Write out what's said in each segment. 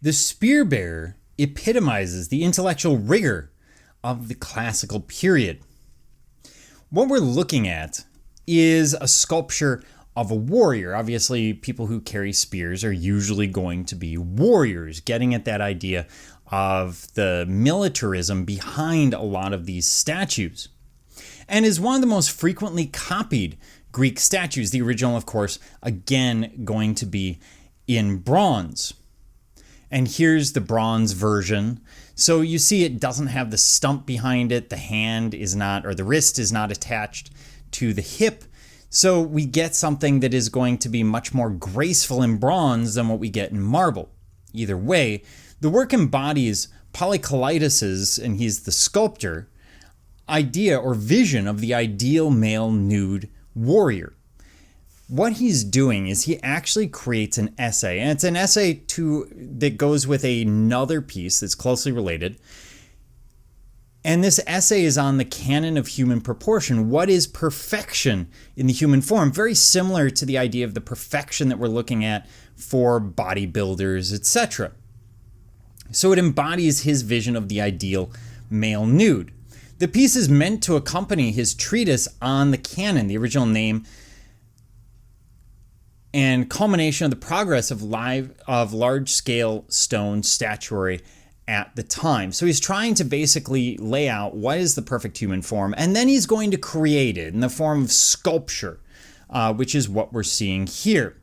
The spear bearer epitomizes the intellectual rigor of the classical period. What we're looking at is a sculpture of a warrior. Obviously, people who carry spears are usually going to be warriors, getting at that idea of the militarism behind a lot of these statues. And is one of the most frequently copied Greek statues. The original, of course, again, going to be in bronze. And here's the bronze version. So you see it doesn't have the stump behind it. The hand is not, or the wrist is not attached to the hip. So we get something that is going to be much more graceful in bronze than what we get in marble. Either way, the work embodies Polycleitus's, and he's the sculptor, idea or vision of the ideal male nude warrior. What he's doing is he actually creates an essay, and it's an essay that goes with another piece that's closely related. And this essay is on the canon of human proportion. What is perfection in the human form? Very similar to the idea of the perfection that we're looking at for bodybuilders, etc. So it embodies his vision of the ideal male nude. The piece is meant to accompany his treatise on the canon, the original name and culmination of the progress of large-scale stone statuary at the time. So he's trying to basically lay out what is the perfect human form, and then he's going to create it in the form of sculpture, which is what we're seeing here.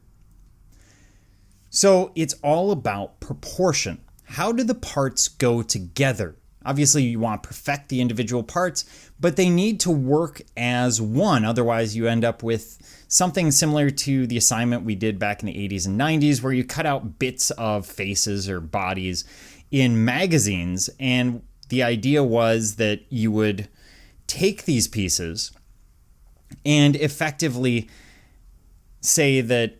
So it's all about proportion. How do the parts go together? Obviously, you want to perfect the individual parts, but they need to work as one. Otherwise, you end up with something similar to the assignment we did back in the 80s and 90s, where you cut out bits of faces or bodies in magazines. And the idea was that you would take these pieces and effectively say that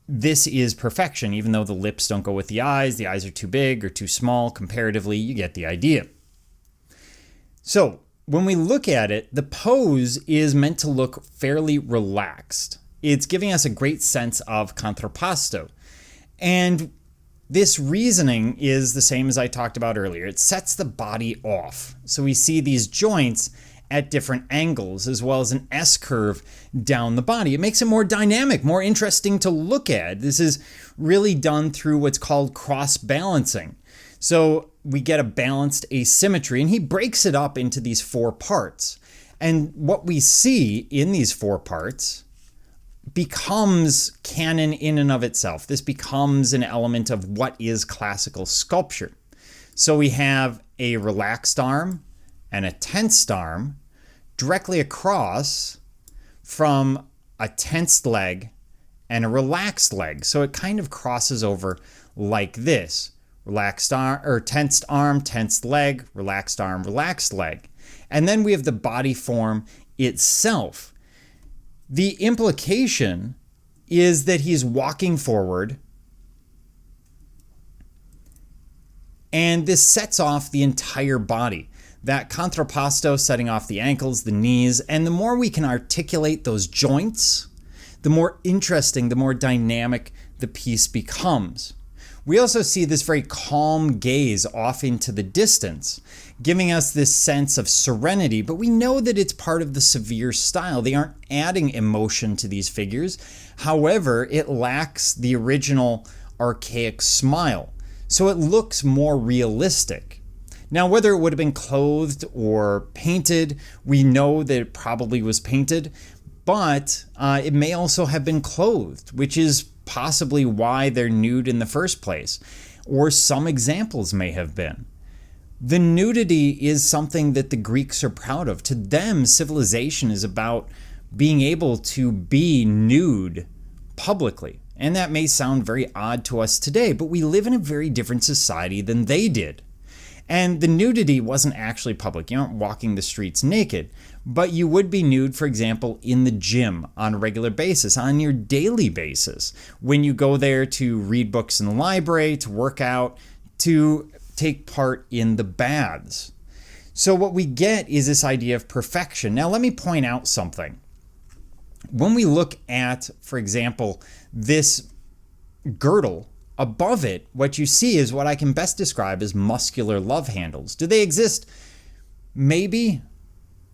this is perfection, even though the lips don't go with the eyes are too big or too small comparatively. You get the idea. So when we look at it, the pose is meant to look fairly relaxed. It's giving us a great sense of contrapposto. And this reasoning is the same as I talked about earlier. It sets the body off. So we see these joints at different angles, as well as an S-curve down the body. It makes it more dynamic, more interesting to look at. This is really done through what's called cross-balancing. So we get a balanced asymmetry, and he breaks it up into these four parts. And what we see in these four parts becomes canon in and of itself. This becomes an element of what is classical sculpture. So we have a relaxed arm and a tensed arm directly across from a tensed leg and a relaxed leg. So it kind of crosses over like this. Relaxed arm, or tensed arm, tensed leg, relaxed arm, relaxed leg. And then we have the body form itself. The implication is that he's walking forward, and this sets off the entire body. That contrapposto setting off the ankles, the knees, and the more we can articulate those joints, the more interesting, the more dynamic the piece becomes. We also see this very calm gaze off into the distance, giving us this sense of serenity, but we know that it's part of the severe style. They aren't adding emotion to these figures. However, it lacks the original archaic smile, so it looks more realistic. Now, whether it would have been clothed or painted, we know that it probably was painted, but it may also have been clothed, which is possibly why they're nude in the first place, or some examples may have been. The nudity is something that the Greeks are proud of. To them, civilization is about being able to be nude publicly. And that may sound very odd to us today, but we live in a very different society than they did. And the nudity wasn't actually public. You aren't walking the streets naked, but you would be nude, for example, in the gym on a regular basis, on your daily basis, when you go there to read books in the library, to work out, to take part in the baths. So what we get is this idea of perfection. Now, let me point out something. When we look at, for example, this girdle Above it, what you see is what I can best describe as muscular love handles. Do they exist? Maybe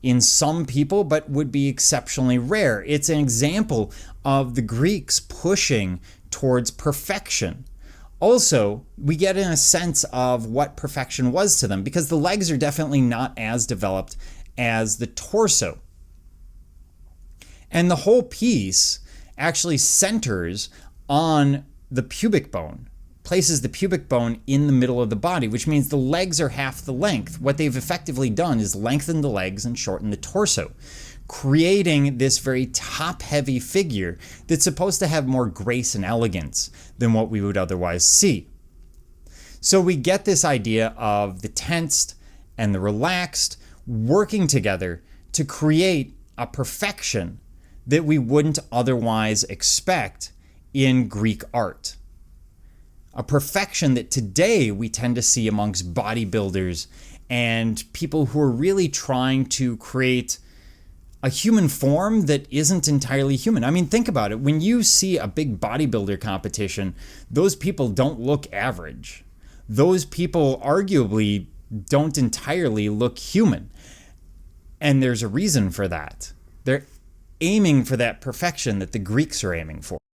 in some people, but would be exceptionally rare. It's an example of the Greeks pushing towards perfection. Also, we get in a sense of what perfection was to them, because the legs are definitely not as developed as the torso. And the whole piece actually centers on the pubic bone, places the pubic bone in the middle of the body, which means the legs are half the length. What they've effectively done is lengthen the legs and shorten the torso, creating this very top-heavy figure that's supposed to have more grace and elegance than what we would otherwise see. So we get this idea of the tensed and the relaxed working together to create a perfection that we wouldn't otherwise expect in Greek art. A perfection that today we tend to see amongst bodybuilders and people who are really trying to create a human form that isn't entirely human. I mean, think about it. When you see a big bodybuilder competition, those people don't look average. Those people arguably don't entirely look human. And there's a reason for that. They're aiming for that perfection that the Greeks are aiming for.